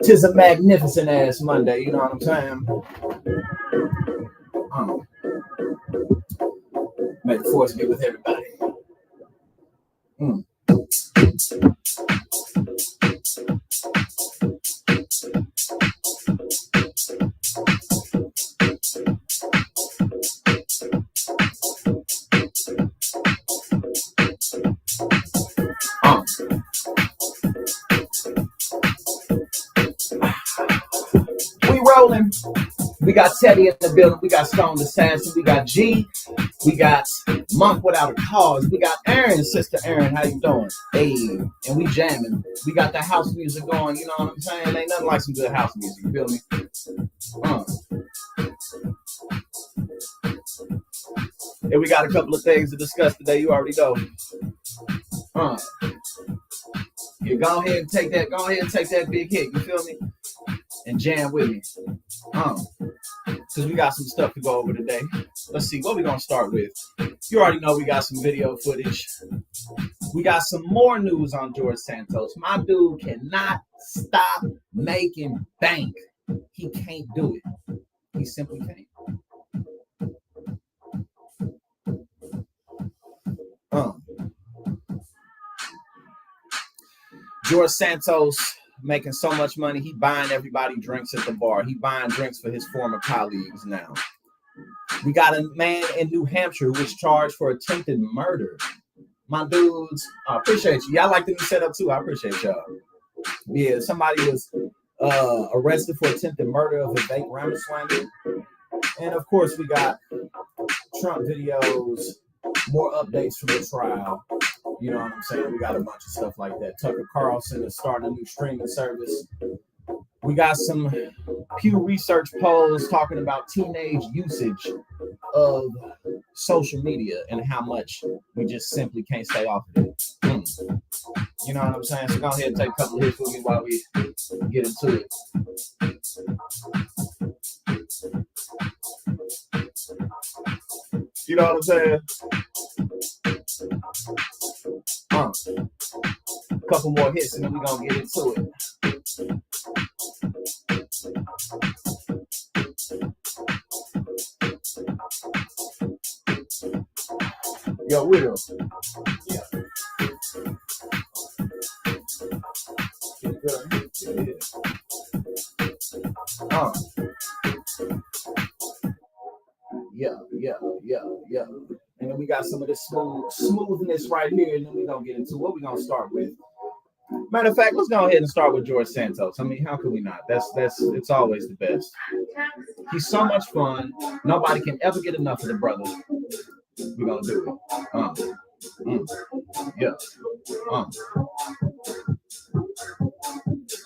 'Tis a magnificent ass Monday, you know what I'm saying? May the force be with everybody. We rolling. We got Teddy in the building. We got Stone Assassin. We got G. We got Monk Without a Cause. We got Aaron, Sister Aaron. How you doing? Hey, and we jamming. We got the house music going. You know what I'm saying? Ain't nothing like some good house music. You feel me? And we got a couple of things to discuss today. You already know. Yeah, go ahead and take that. Go ahead and take that big hit. You feel me? And jam with me. Because we got some stuff to go over today. Let's see what we're going to start with. You already know we got some video footage. We got some more news on George Santos. My dude cannot stop making bank. He can't do it. He simply can't. George Santos making so much money, he buying everybody drinks at the bar. He buying drinks for his former colleagues now. We got a man in New Hampshire who was charged for attempted murder. My dudes, I appreciate you. Y'all like the new setup too. I appreciate y'all. Yeah, somebody was arrested for attempted murder of Vivek Ramma Swami. And of course, we got Trump videos, more updates from the trial. You know what I'm saying? We got a bunch of stuff like that. Tucker Carlson is starting a new streaming service. We got some Pew Research polls talking about teenage usage of social media and how much we just simply can't stay off of it. You know what I'm saying? So go ahead and take a couple of hits with me while we get into it. You know what I'm saying? A couple more hits and then we're going to get into it. Yo, Will. Yeah. Yeah. And then we got some of this smoothness right here, and then we're going to get into what we're going to start with. Matter of fact, let's go ahead and start with George Santos. I mean, how could we not? It's always the best. He's so much fun. Nobody can ever get enough of the brother. We're going to do it.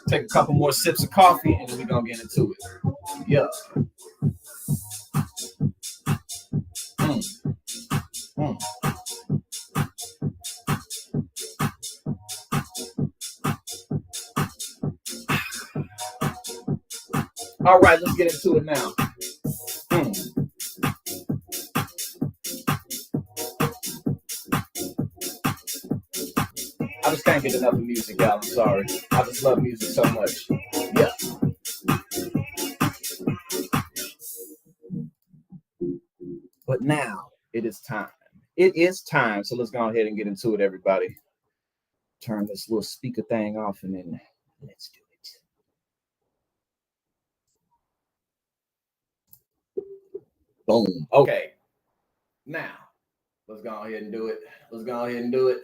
Take a couple more sips of coffee, and then we're going to get into it. Yeah. All right, let's get into it now. I just can't get enough of music, y'all. I'm sorry. I just love music so much. Yeah. But now it is time. It is time. So let's go ahead and get into it, everybody. Turn this little speaker thing off and then let's do it. Boom. Okay. Now, let's go ahead and do it.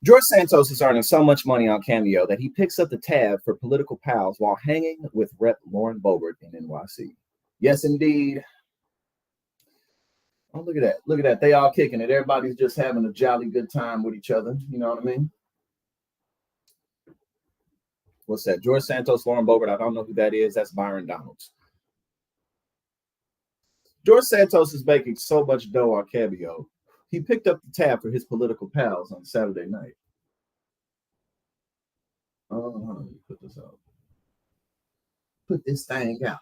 George Santos is earning so much money on Cameo that he picks up the tab for political pals while hanging with Rep. Lauren Boebert in NYC. Yes, indeed. Oh, look at that. They all kicking it. Everybody's just having a jolly good time with each other. You know what I mean? What's that? George Santos, Lauren Boebert. I don't know who that is. That's Byron Donalds. George Santos is making so much dough on Cameo. He picked up the tab for his political pals on Saturday night. Put this out. Put this thing out.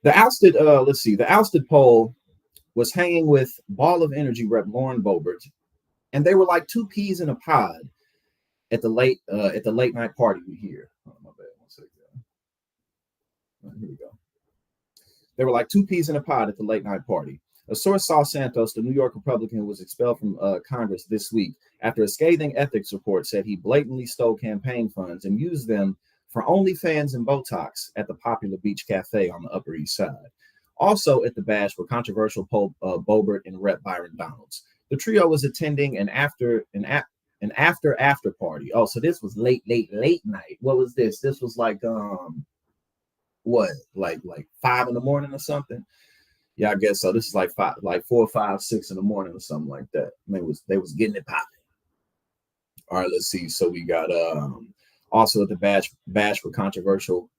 The ousted poll was hanging with Ball of Energy rep Lauren Boebert And they were like two peas in a pod at the late night party we hear. Oh, my bad. 1 second. Here we go. They were like two peas in a pod at the late night party. A source saw Santos, the New York Republican who was expelled from Congress this week after a scathing ethics report said he blatantly stole campaign funds and used them for OnlyFans and Botox at the popular Beach Cafe on the Upper East Side. Also at the bash were controversial Pope Boebert and Rep Byron Donalds. The trio was attending an after party. Oh, so this was late night. What was this? This was like what, like 5 in the morning or something? Yeah, I guess so. This is like 4, 5, 6 in the morning or something like that. And they was getting it popping. All right, let's see. So we got also at the bash for controversial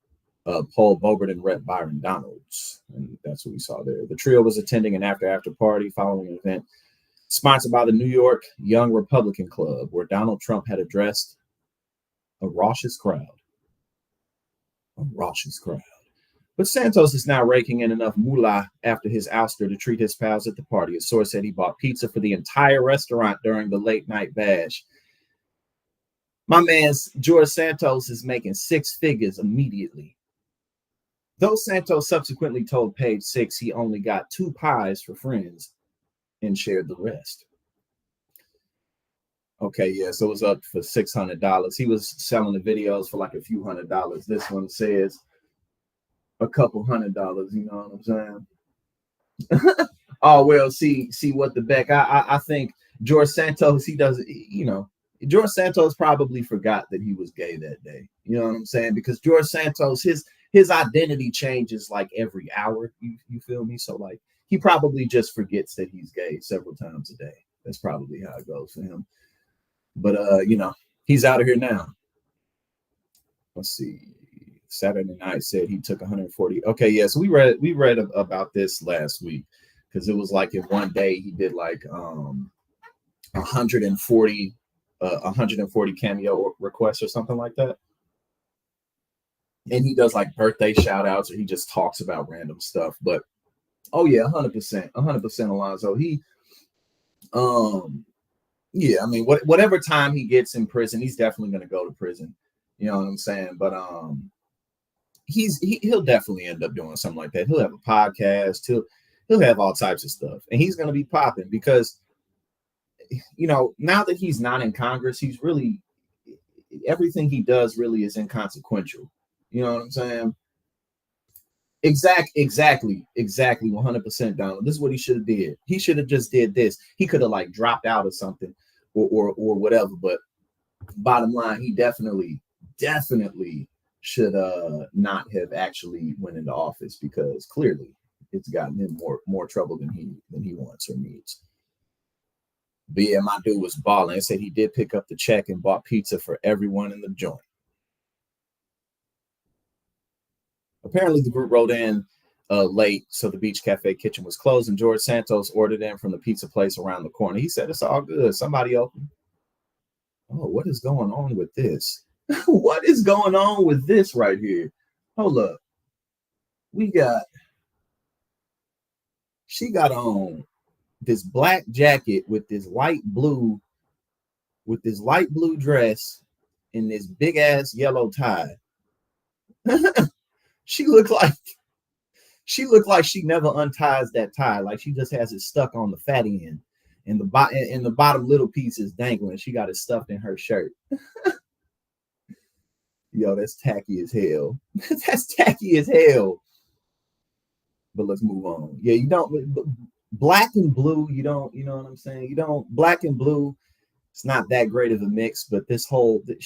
Paul Boebert and Rep Byron Donalds, and that's what we saw there. The trio was attending an after party following an event sponsored by the New York Young Republican Club, where Donald Trump had addressed a raucous crowd. But Santos is now raking in enough moolah after his ouster to treat his pals at the party. A source said he bought pizza for the entire restaurant during the late night bash. My man's George Santos is making 6 figures immediately. Though Santos subsequently told Page 6 he only got 2 pies for friends and shared the rest. Okay, yeah, so it was up for $600. He was selling the videos for like a few $100s. This one says a couple $100, you know what I'm saying? Oh, well, see what the Beck. I think George Santos, he doesn't, you know, George Santos probably forgot that he was gay that day. You know what I'm saying? Because George Santos, his identity changes like every hour. You feel me? So like he probably just forgets that he's gay several times a day. That's probably how it goes for him. But you know, he's out of here now. Let's see. Saturday Night said he took 140. Okay, yeah. So we read about this last week because it was like in one day he did like 140 cameo requests or something like that. And he does like birthday shout outs or he just talks about random stuff. But oh yeah, 100%, Alonzo. He yeah, I mean whatever time he gets in prison, he's definitely gonna go to prison. You know what I'm saying? But he'll definitely end up doing something like that. He'll have a podcast, he'll have all types of stuff, and he's gonna be popping because you know, now that he's not in Congress, he's really everything he does really is inconsequential. You know what I'm saying? Exactly, 100%, Donald. This is what he should have did. He should have just did this. He could have like dropped out or something or whatever. But bottom line, he definitely should not have actually went into office because clearly it's gotten him more trouble than he wants or needs. But yeah, my dude was balling. I said he did pick up the check and bought pizza for everyone in the joint. Apparently, the group rolled in late, so the Beach Cafe kitchen was closed, and George Santos ordered in from the pizza place around the corner. He said, "It's all good. Somebody open." Oh, what is going on with this? What is going on with this right here? Hold up. She got on this black jacket with this light blue dress and this big ass yellow tie. She looked like she never unties that tie. Like she just has it stuck on the fatty end, and the bottom little piece is dangling. She got it stuffed in her shirt. Yo, that's tacky as hell. That's tacky as hell. But let's move on. Yeah, you don't black and blue. You know what I'm saying? You don't black and blue. It's not that great of a mix, but this whole no,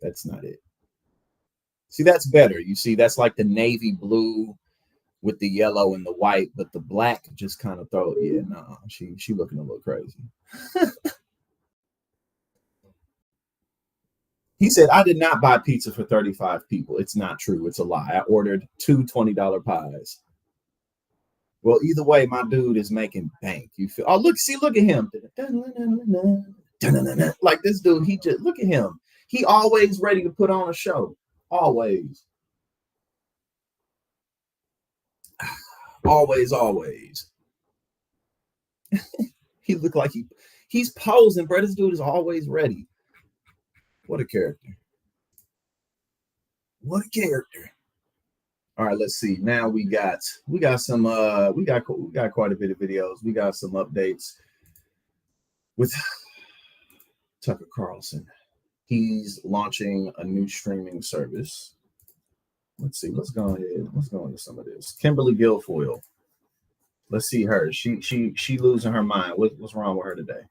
that's not it. See, that's better. You see, that's like the navy blue with the yellow and the white, but the black just kind of she looking a little crazy. He said, "I did not buy pizza for 35 people. It's not true. It's a lie. I ordered 2 $20 pies." Well, either way, my dude is making bank. You feel? Oh, look at him. Like this dude, he just look at him. He always ready to put on a show. Always. Always. He looked like he's posing, bro. This dude is always ready. What a character. What a character. All right, let's see. Now we got some we got quite a bit of videos. We got some updates with Tucker Carlson. He's launching a new streaming service. Let's see. Let's go ahead. Let's go into some of this. Kimberly Guilfoyle. Let's see her. She losing her mind. What's wrong with her today?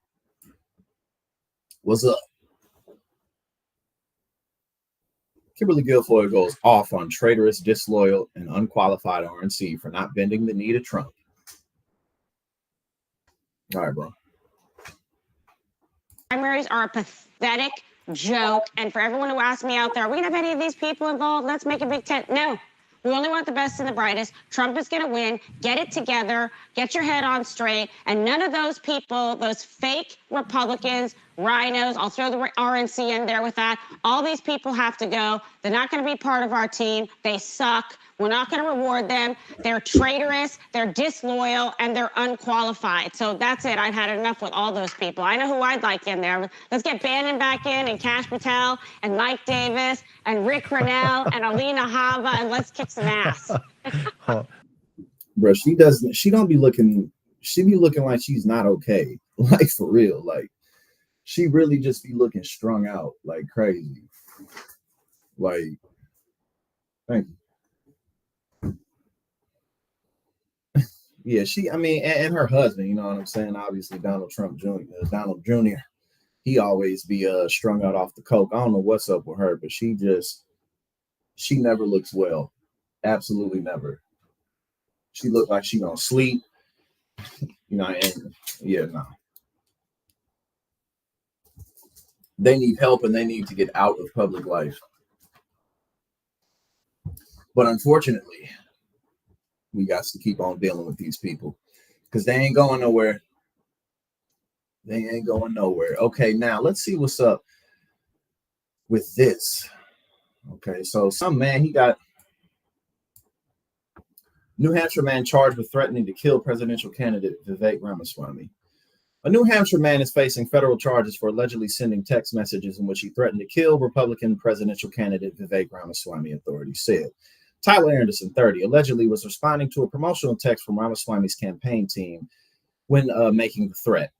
What's up? Kimberly Guilfoyle goes off on traitorous, disloyal, and unqualified RNC for not bending the knee to Trump. All right, bro. Primaries are a pathetic joke. And for everyone who asked me out there, are we going to have any of these people involved? Let's make a big tent. No. We only want the best and the brightest. Trump is going to win. Get it together. Get your head on straight. And none of those people, those fake Republicans, rhinos, I'll throw the RNC in there with that. All these people have to go. They're not going to be part of our team. They suck. We're not going to reward them. They're traitorous, they're disloyal, and they're unqualified. So that's it. I've had enough with all those people. I know who I'd like in there. Let's get Bannon back in, and Kash Patel, and Mike Davis, and Rick Grenell, and Alina Hava, and let's kick some ass. Bro, she don't be looking, she be looking like she's not okay. Like, for real. Like, she really just be looking strung out like crazy. Like, thank you. Yeah, I mean, and her husband, you know what I'm saying? Obviously, Donald Jr., he always be strung out off the coke. I don't know what's up with her, but she never looks well. Absolutely never. She looked like she gonna sleep. You know, and yeah, no. They need help and they need to get out of public life. But unfortunately, we got to keep on dealing with these people because they ain't going nowhere. They ain't going nowhere. Okay, now let's see what's up with this. Okay, so some man, he got New Hampshire man charged with threatening to kill presidential candidate Vivek Ramaswamy. A New Hampshire man is facing federal charges for allegedly sending text messages in which he threatened to kill Republican presidential candidate Vivek Ramaswamy, authorities said. Tyler Anderson, 30, allegedly was responding to a promotional text from Ramaswamy's campaign team when making the threat.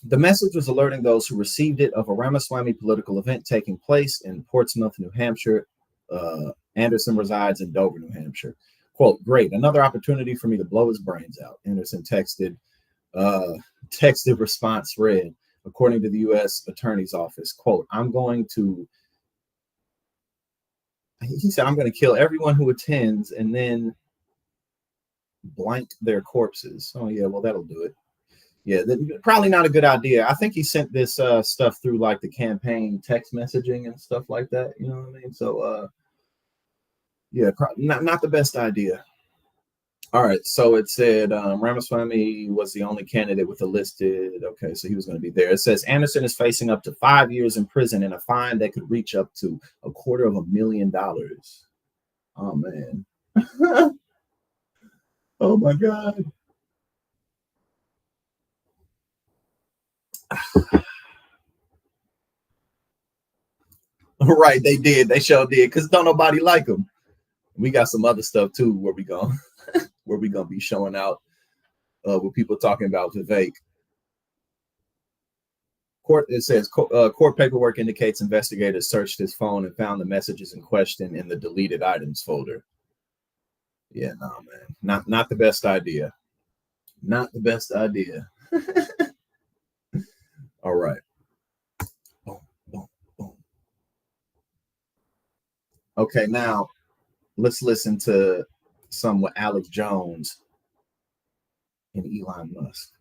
The message was alerting those who received it of a Ramaswamy political event taking place in Portsmouth, New Hampshire. Anderson resides in Dover, New Hampshire. Quote, great, another opportunity for me to blow his brains out. Anderson texted response read, according to the U.S. Attorney's Office, quote, he said, I'm going to kill everyone who attends and then blank their corpses. Oh, yeah, well, that'll do it. Yeah, probably not a good idea. I think he sent this stuff through like the campaign text messaging and stuff like that. You know what I mean? So, yeah, not the best idea. All right, so it said Ramaswamy was the only candidate with a listed. Okay, so he was going to be there. It says Anderson is facing up to 5 years in prison and a fine that could reach up to $250,000. Oh man! Oh my God! Right, they did. They sure did because don't nobody like him. We got some other stuff too where we gonna be showing out with people talking about Vivek. It says court paperwork indicates investigators searched his phone and found the messages in question in the deleted items folder. Yeah, no, man, not the best idea. Not the best idea. All right. Boom, boom, boom. Okay, now let's listen to some with Alex Jones and Elon Musk.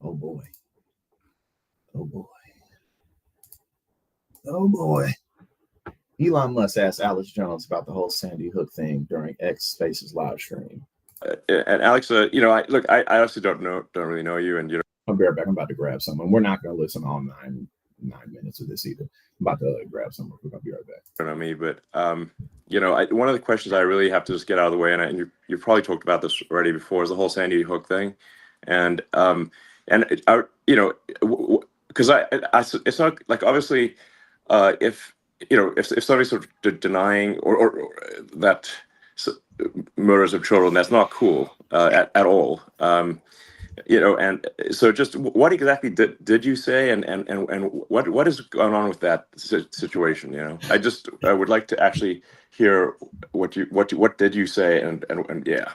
Oh boy. Oh boy. Oh boy. Elon Musk asked Alex Jones about the whole Sandy Hook thing during X Spaces live stream. And Alex, you know, I honestly don't really know you, and you know. I'll be right back. I'm about to grab someone. We're not going to listen all nine minutes of this either. I'm about to grab someone. We're going to be right back. I don't know me, but you know, one of the questions I really have to just get out of the way, and you've probably talked about this already before, is the whole Sandy Hook thing, and and you know, because it's not like, obviously, if you know, if somebody's sort of denying or that murders of children, that's not cool at all. You know, and so just what exactly did you say, and what is going on with that situation? You know, I would like to actually hear what did you say, and yeah.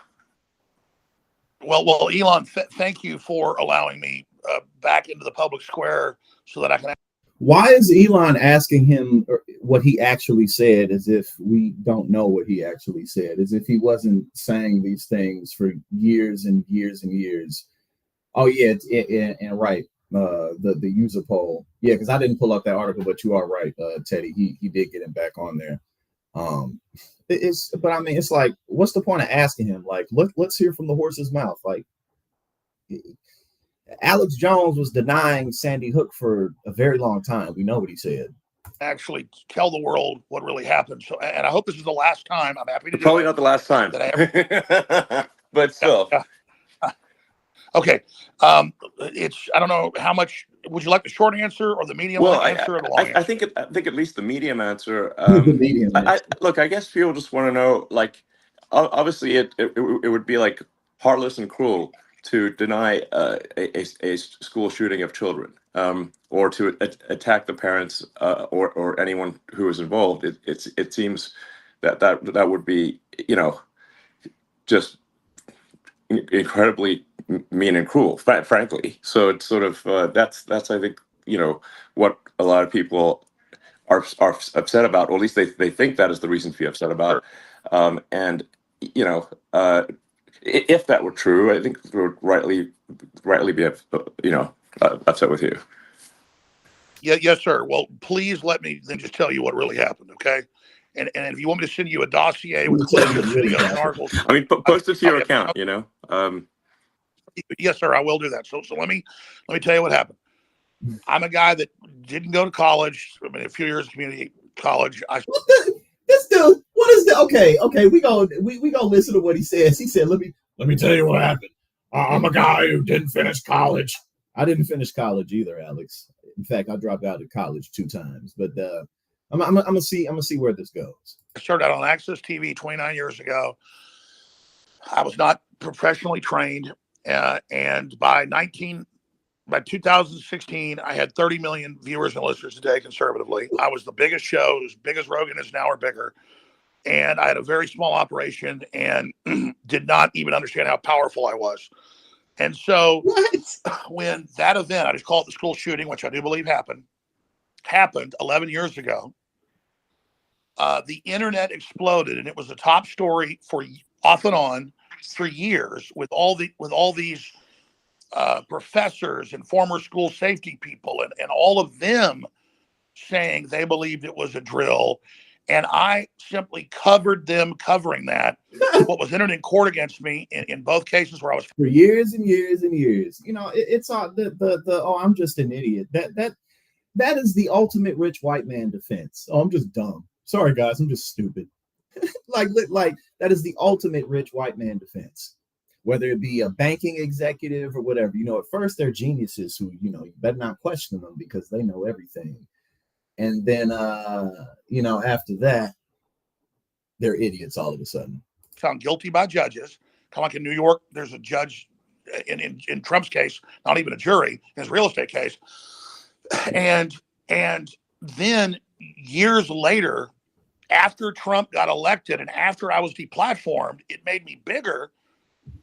Well, Elon, thank you for allowing me back into the public square so that I can. Why is Elon asking him what he actually said, as if we don't know what he actually said, as if he wasn't saying these things for years and years and years? Oh yeah, and right. The user poll. Yeah, because I didn't pull up that article, but you are right, Teddy. He did get him back on there. But I mean, it's like, what's the point of asking him? Like, let's hear from the horse's mouth. Like, Alex Jones was denying Sandy Hook for a very long time. We know what he said. Actually, tell the world what really happened. So, and I hope this is the last time. I'm happy to do Probably not the last time, but still. Okay. It's, I don't know how much. Would you like the short answer or the medium answer or the long answer? I think at least the medium answer. The medium answer. Look, I guess people just want to know, like, obviously it would be like heartless and cruel to deny a school shooting of children, or to attack the parents or anyone who is involved. It seems that would be, you know, just incredibly mean and cruel, frankly. So it's sort of that's I think, you know, what a lot of people are upset about, or at least they think that is the reason to be upset about. And you know, if that were true, I think we would rightly be upset with you. Yeah, yes, sir. Well, please let me then just tell you what really happened, okay? And if you want me to send you a dossier with clips and videos and articles, I mean, post it to your account, you know. Yes, sir, I will do that. So let me tell you what happened. I'm a guy that didn't go to college. I mean, a few years of community college. This dude, what is that? Okay, we gonna listen to what he says. He said, "Let me tell you what happened. I'm a guy who didn't finish college. I didn't finish college either, Alex. In fact, I dropped out of college 2 times. But I'm gonna see where this goes." I started out on Access TV 29 years ago. I was not professionally trained, and by 2016, I had 30 million viewers and listeners a day conservatively. I was the biggest show, as big as Rogan is now or bigger. And I had a very small operation and did not even understand how powerful I was. And so when that event, I just call it the school shooting, which I do believe happened 11 years ago, the internet exploded, and it was the top story for off and on for years with all these professors and former school safety people and all of them saying they believed it was a drill. And I simply covered them covering that. What was entered in court against me in both cases where I was for years and years and years. You know, it's all the oh, I'm just an idiot. That is the ultimate rich white man defense. Oh, I'm just dumb. Sorry guys, I'm just stupid. like that is the ultimate rich white man defense. Whether it be a banking executive or whatever, you know, at first they're geniuses who, you know, you better not question them because they know everything. And then, you know, after that, they're idiots all of a sudden. Found guilty by judges. Kind of like in New York, there's a judge in Trump's case, not even a jury, in his real estate case. And then years later, after Trump got elected and after I was deplatformed, it made me bigger.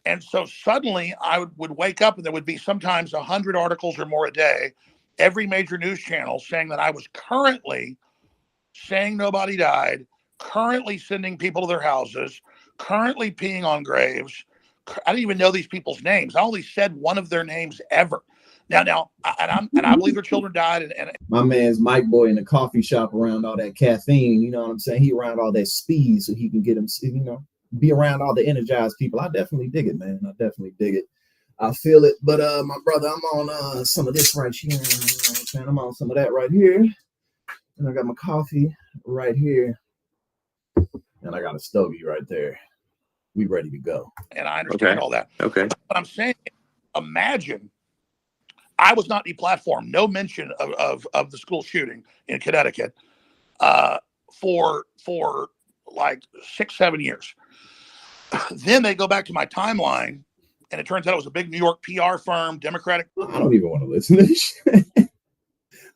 And so suddenly I would wake up and there would be sometimes 100 articles or more a day, every major news channel saying that I was currently saying nobody died, currently sending people to their houses, currently peeing on graves. I didn't even know these people's names. I only said one of their names ever. Now, I believe their children died. And my man's Mike Boy in the coffee shop around all that caffeine. You know what I'm saying? He around all that speed so he can get him, you know, be around all the energized people. I definitely dig it, man. I definitely dig it. I feel it. But my brother, I'm on some of this right here. You know what I'm saying? I'm on some of that right here. And I got my coffee right here. And I got a stogie right there. We ready to go. And I understand all that. Okay. But I'm saying, imagine I was not deplatformed. No mention of the school shooting in Connecticut for like 6-7 years. Then they go back to my timeline, and it turns out it was a big New York PR firm, Democratic. I don't even want to listen to this shit. I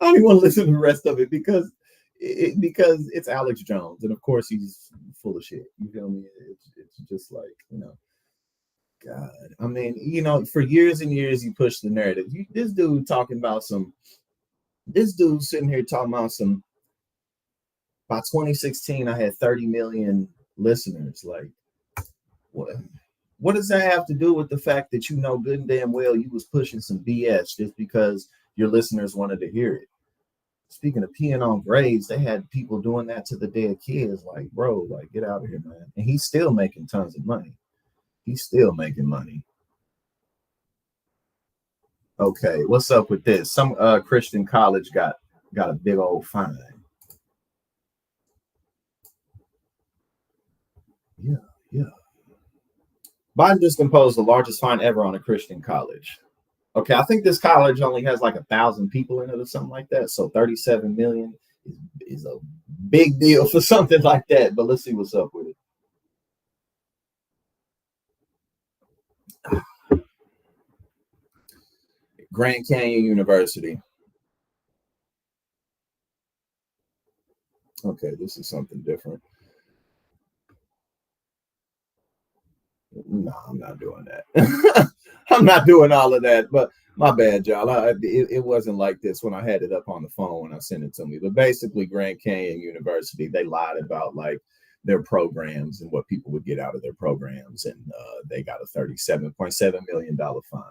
don't even want to listen to the rest of it because it's Alex Jones, and of course he's full of shit. You feel me? It's just like, you know, God. I mean, you know, for years and years he pushed the narrative. This dude sitting here talking about some. By 2016, I had 30 million listeners. Like, what does that have to do with the fact that you know good and damn well you was pushing some BS just because your listeners wanted to hear it? Speaking of peeing on graves, they had people doing that to the dead kids. Like, bro, like, get out of here, man. And he's still making tons of money. He's still making money. Okay, what's up with this? Some Christian college got a big old fine. Yeah. Biden just imposed the largest fine ever on a Christian college. Okay, I think this college only has like 1,000 people in it or something like that. So 37 million is a big deal for something like that. But let's see what's up with it. Grand Canyon University. Okay, this is something different. No, I'm not doing that. I'm not doing all of that, but my bad, y'all. It wasn't like this when I had it up on the phone when I sent it to me. But basically, Grand Canyon University, they lied about like their programs and what people would get out of their programs, and they got a $37.7 million fine.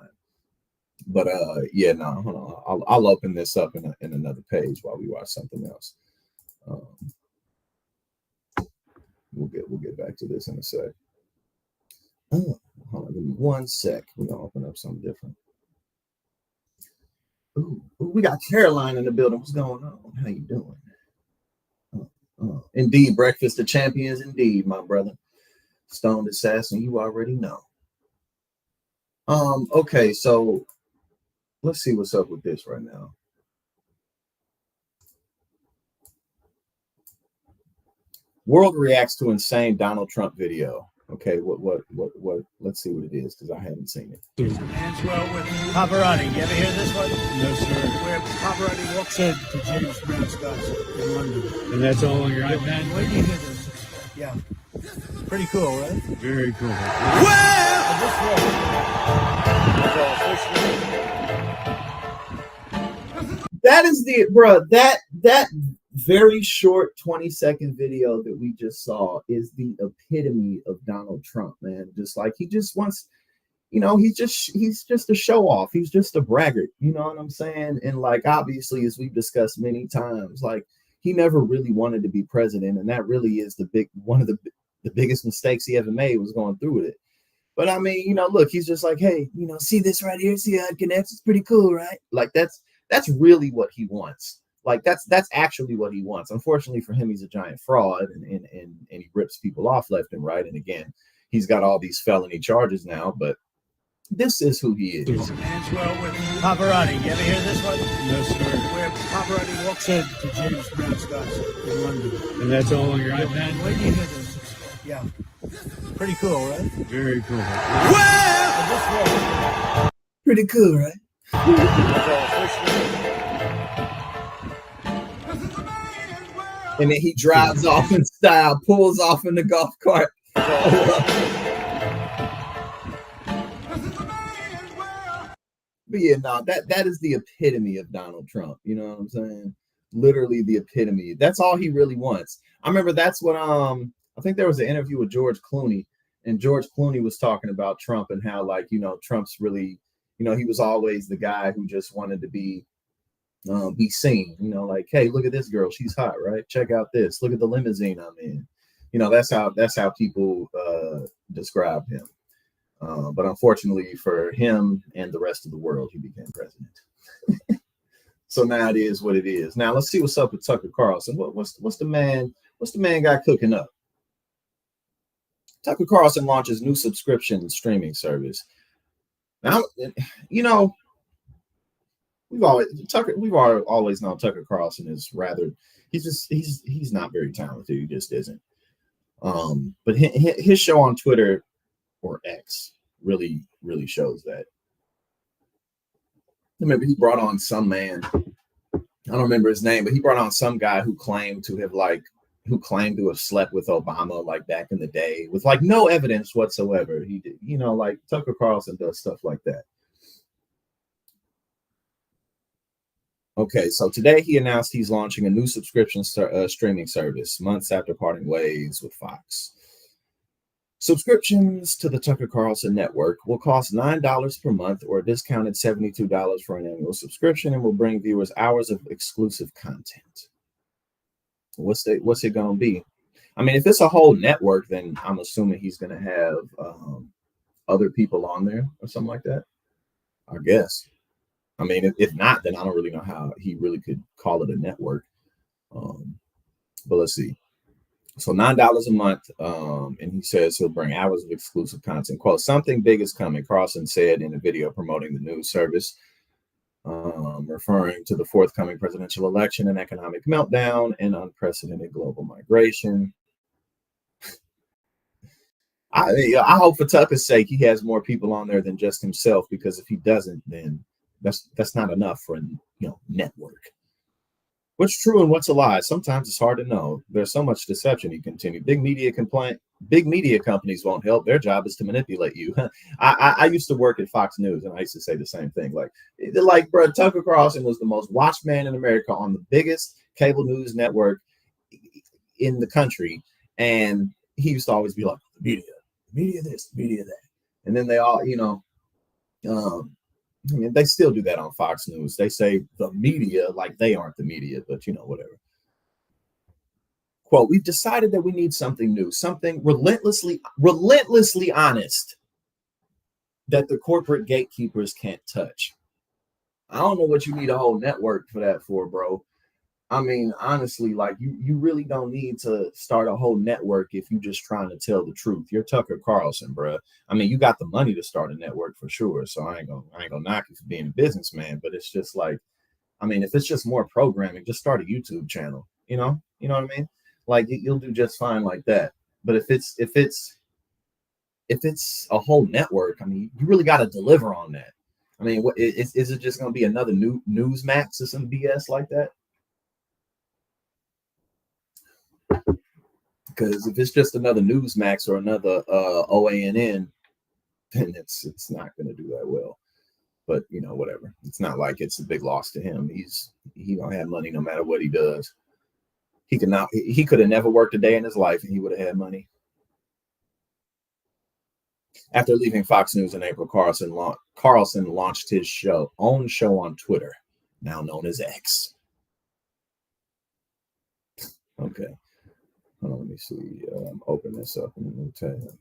But yeah, no, hold on. I'll open this up in another page while we watch something else. We'll get back to this in a sec. Oh, hold on, give me 1 sec. We're gonna open up something different. Ooh, we got Caroline in the building. What's going on? How you doing? Indeed, breakfast of champions, indeed, my brother. Stoned assassin, you already know. Okay, so let's see what's up with this right now. World reacts to insane Donald Trump video. Okay, what? Let's see what it is because I haven't seen it. Well, with Pavarotti. You ever hear this one? No, sir. Where Pavarotti walks in to James Brown's house in London. And that's all on your iPad? Where did you hear this? Yeah. Pretty cool, right? Very cool. That is the that very short 20-second video that we just saw is the epitome of Donald Trump, man. Just like he just wants, you know, he's just a show off. He's just a braggart, you know what I'm saying? And like obviously, as we've discussed many times, like he never really wanted to be president, and that really is one of the biggest mistakes he ever made was going through with it. But I mean, you know, look, he's just like, hey, you know, see this right here, see how it connects? It's pretty cool, right? Like that's really what he wants. Like that's actually what he wants. Unfortunately for him, he's a giant fraud, and he rips people off left and right. And again, he's got all these felony charges now, but this is who he is. Well, with Pavarotti. You ever hear this one? No, sir. Where Pavarotti walks in to James Brown's house in London. And that's all on your iPad? Where did you hear this? Yeah. Pretty cool, right? Very cool. Pretty cool, right? And then he drives off in style, pulls off in the golf cart. But yeah, no, that is the epitome of Donald Trump. You know what I'm saying? Literally the epitome. That's all he really wants. I remember that's what I think there was an interview with George Clooney, and George Clooney was talking about Trump and how, like, you know, Trump's really, you know, he was always the guy who just wanted to be seen, you know, like, hey, look at this girl, she's hot, right? Check out this, look at the limousine I'm in. You know, that's how people describe him. But unfortunately for him and the rest of the world, he became president. So now it is what it is. Now let's see what's up with Tucker Carlson. What's the man got cooking up? Tucker Carlson launches new subscription streaming service. Now, you know, we've always known Tucker Carlson is rather, he's not very talented. He just isn't. But his show on Twitter or X really shows that. I remember he brought on some man, I don't remember his name, but he brought on some guy who claimed to have slept with Obama like back in the day with like no evidence whatsoever. He did, like Tucker Carlson does stuff like that. Okay, so today he announced he's launching a new subscription streaming service months after parting ways with Fox. Subscriptions to the Tucker Carlson network will cost $9 per month or a discounted $72 for an annual subscription and will bring viewers hours of exclusive content. What's it going to be? I mean, if it's a whole network, then I'm assuming he's going to have other people on there or something like that, I guess. I mean, if not, then I don't really know how he really could call it a network. But let's see. So $9 a month, and he says he'll bring hours of exclusive content. Quote, something big is coming, Carlson said in a video promoting the news service, referring to the forthcoming presidential election and economic meltdown and unprecedented global migration. I hope for Tucker's sake he has more people on there than just himself, because if he doesn't, then that's not enough for a network. What's true and what's a lie? Sometimes it's hard to know. There's so much deception, he continued. Big media companies won't help. Their job is to manipulate you. I used to work at Fox News, and I used to say the same thing. Like, bro, Tucker Carlson was the most watched man in America on the biggest cable news network in the country. And he used to always be like, media this, media that. And then they all, I mean, they still do that on Fox News. They say the media like they aren't the media, but whatever. Quote, we've decided that we need something new, something relentlessly honest that the corporate gatekeepers can't touch. I don't know what you need a whole network for that for, bro. I mean, honestly, like you really don't need to start a whole network if you're just trying to tell the truth. You're Tucker Carlson, bro. I mean, you got the money to start a network for sure. So I ain't gonna knock you for being a businessman, but it's just like, I mean, if it's just more programming, just start a YouTube channel. You know what I mean? Like you'll do just fine like that. But if it's a whole network, I mean, you really got to deliver on that. I mean, is it just gonna be another new Newsmax or some BS like that? Because if it's just another Newsmax or another OANN, then it's not going to do that well. But whatever. It's not like it's a big loss to him. He gonna have money no matter what he does. He could have never worked a day in his life, and he would have had money. After leaving Fox News in April, Carlson launched his own show on Twitter, now known as X. Okay. Let me see. Open this up and tell you.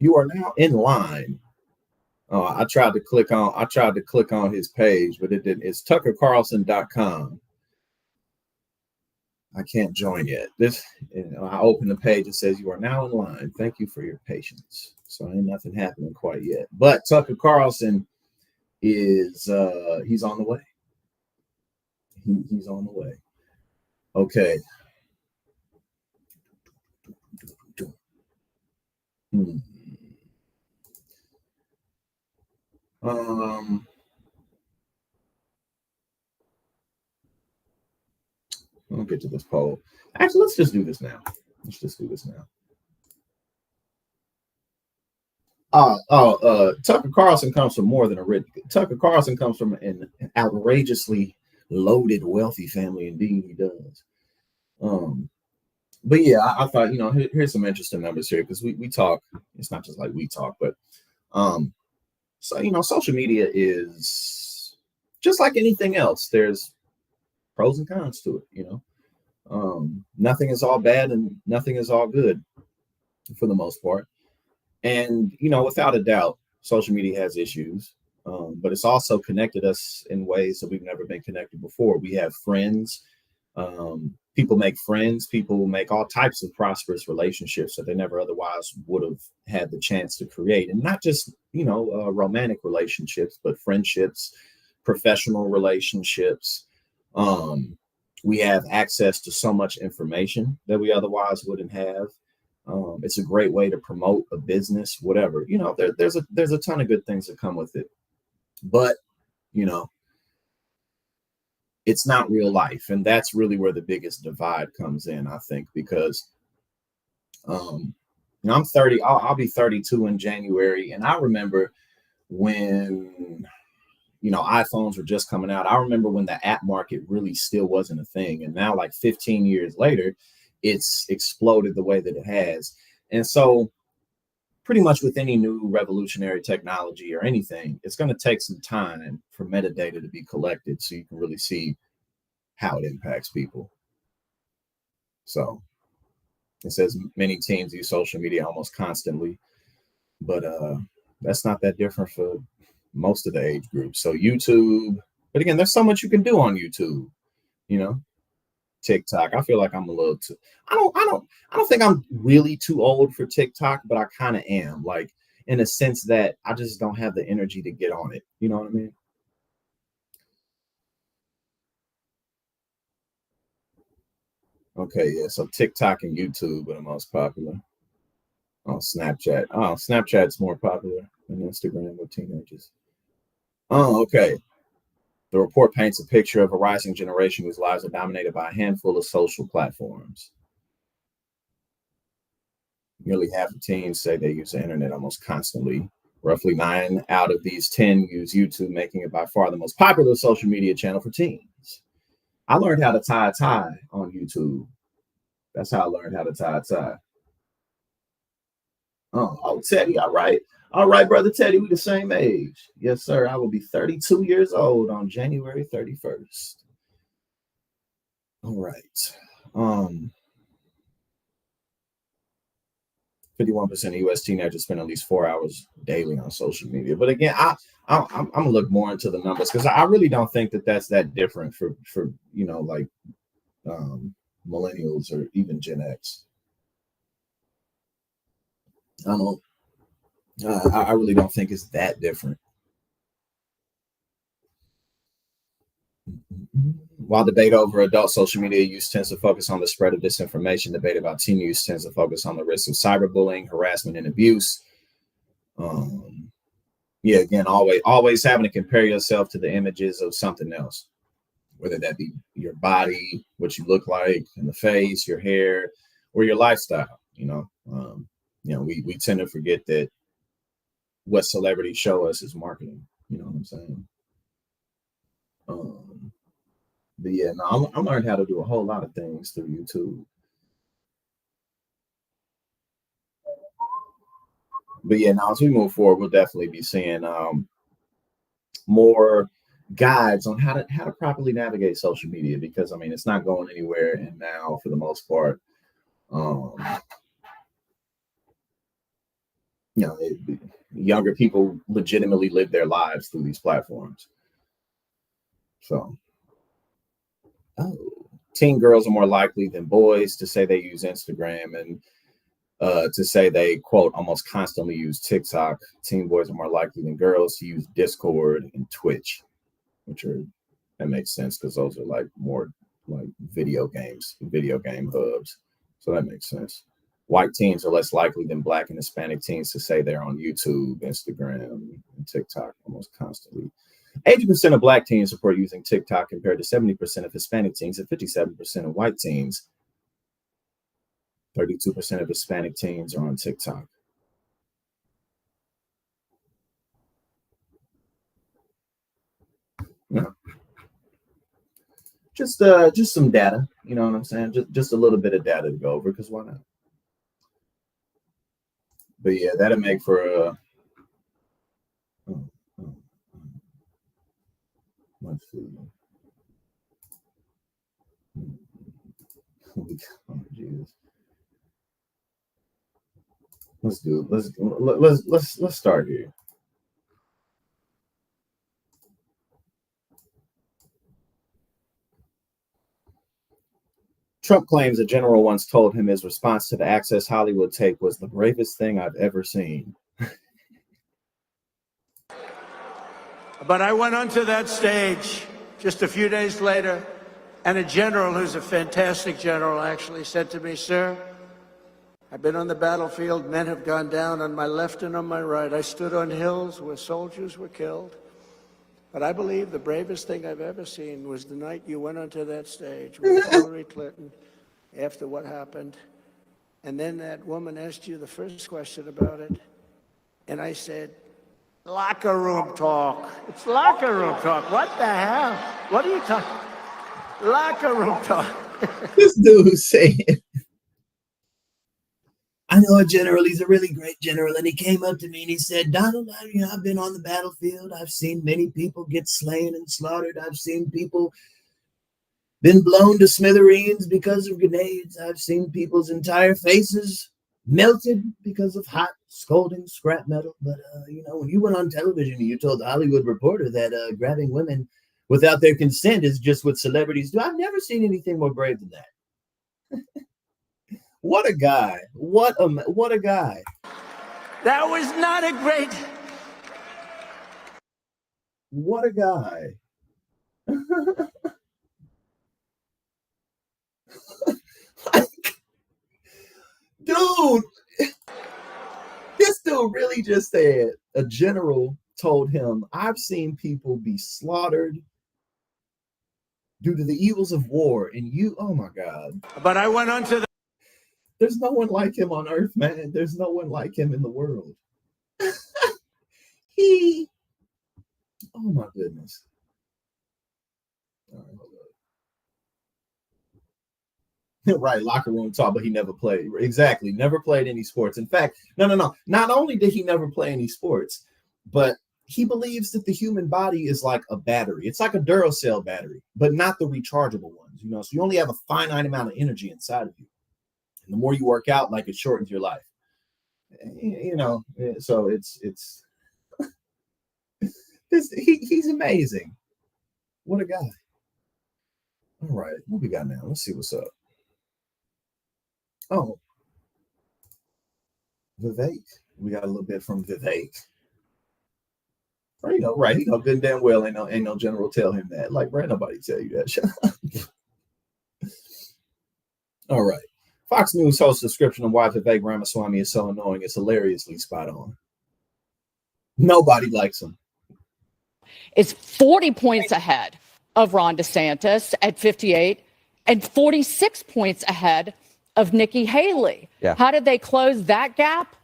You are now in line. I tried to click on his page, but it didn't. It's tuckercarlson.com. I can't join yet. I open the page. It says you are now in line. Thank you for your patience. So ain't nothing happening quite yet. But Tucker Carlson is he's on the way. He's on the way. Okay. I'll get to this poll. Actually, let's just do this now. Tucker Carlson comes from more than a rich. Tucker Carlson comes from an outrageously loaded, wealthy family. Indeed, he does. But yeah, I thought, here's some interesting numbers here, because we talk. It's not just like we talk, but so social media is just like anything else. There's pros and cons to it. Nothing is all bad and nothing is all good for the most part. And without a doubt, social media has issues, but it's also connected us in ways that we've never been connected before. We have friends. People make friends. People make all types of prosperous relationships that they never otherwise would have had the chance to create. And not just, romantic relationships, but friendships, professional relationships. We have access to so much information that we otherwise wouldn't have. It's a great way to promote a business, whatever. You know, there's a ton of good things that come with it. But, you know, it's not real life. And that's really where the biggest divide comes in, I think, because you know, I'm 30, I'll be 32 in January. And I remember when, you know, iPhones were just coming out. I remember when the app market really still wasn't a thing. And now, like 15 years later, it's exploded the way that it has. And so pretty much with any new revolutionary technology or anything, it's going to take some time for metadata to be collected so you can really see how it impacts people. So it says many teens use social media almost constantly, but that's not that different for most of the age groups. So YouTube, but again, there's so much you can do on YouTube, you know. TikTok, I feel like I'm a little too, I don't think I'm really too old for TikTok, but I kind of am, like, in a sense that I just don't have the energy to get on it. You know what I mean? Okay, yeah, so TikTok and YouTube are the most popular. Oh, Snapchat. Oh, Snapchat's more popular than Instagram with teenagers. Oh, okay. The report paints a picture of a rising generation whose lives are dominated by a handful of social platforms. Nearly half of teens say they use the internet almost constantly. Roughly 9 out of these 10 use YouTube, making it by far the most popular social media channel for teens. I learned how to tie a tie on YouTube. That's how I learned how to tie a tie. Oh, Teddy, all right. All right, brother Teddy, we the same age. Yes, sir. I will be 32 years old on January 31st. All right. 51% of U.S. teenagers spend at least 4 hours daily on social media. But again, I'm gonna look more into the numbers because I really don't think that that's that different for you know, like millennials or even Gen X. I don't. I really don't think it's that different. While debate over adult social media use tends to focus on the spread of disinformation, debate about teen use tends to focus on the risk of cyberbullying, harassment, and abuse. Yeah, again, always having to compare yourself to the images of something else, whether that be your body, what you look like in the face, your hair, or your lifestyle. You know, we tend to forget that what celebrities show us is marketing. You know what I'm saying? But yeah, no, I learned how to do a whole lot of things through YouTube. But yeah, now as we move forward, we'll definitely be seeing more guides on how to properly navigate social media, because I mean it's not going anywhere, and now for the most part, you know, younger people legitimately live their lives through these platforms. So, teen girls are more likely than boys to say they use Instagram, and to say they, quote, almost constantly use TikTok. Teen boys are more likely than girls to use Discord and Twitch, that makes sense because those are like more like video game hubs. So that makes sense. White teens are less likely than Black and Hispanic teens to say they're on YouTube, Instagram, and TikTok almost constantly. 80% of Black teens report using TikTok compared to 70% of Hispanic teens and 57% of white teens. 32% of Hispanic teens are on TikTok. Yeah. Just some data, you know what I'm saying? Just a little bit of data to go over, because why not? But yeah, that'll make for a let's see. Oh, Jesus. Let's do it. Let's start here. Trump claims a general once told him his response to the Access Hollywood tape was the bravest thing I've ever seen. But I went onto that stage just a few days later, and a general who's a fantastic general actually said to me, "Sir, I've been on the battlefield. Men have gone down on my left and on my right. I stood on hills where soldiers were killed. But I believe the bravest thing I've ever seen was the night you went onto that stage with Hillary Clinton after what happened. And then that woman asked you the first question about it. And I said, locker room talk. It's locker room talk. What the hell? What are you talking? Locker room talk." This dude saying, I know a general, he's a really great general, and he came up to me and he said, Donald, I've been on the battlefield. I've seen many people get slain and slaughtered. I've seen people been blown to smithereens because of grenades. I've seen people's entire faces melted because of hot, scalding scrap metal. But, when you went on television and you told the Hollywood Reporter that grabbing women without their consent is just what celebrities do, I've never seen anything more brave than that. What a guy. What a guy. That was not a great... What a guy. Dude, this dude really just said a general told him, I've seen people be slaughtered due to the evils of war, and you, oh my God. But I went on to the... There's no one like him on earth, man. There's no one like him in the world. Oh my goodness. All right, hold up. Right, locker room talk, but he never played. Exactly, never played any sports. In fact, no. Not only did he never play any sports, but he believes that the human body is like a battery. It's like a Duracell battery, but not the rechargeable ones. So you only have a finite amount of energy inside of you. And the more you work out, like, it shortens your life. So it's he's amazing. What a guy. All right, what we got now? Let's see what's up. Oh, Vivek. We got a little bit from Vivek. Right. Good and damn well ain't no general tell him that. Like, right, nobody tell you that. Shut up. All right. Fox News host description of why Vivek Ramma Swami is so annoying is hilariously spot on. Nobody likes him. Is 40 points ahead of Ron DeSantis at 58 and 46 points ahead of Nikki Haley. Yeah. How did they close that gap?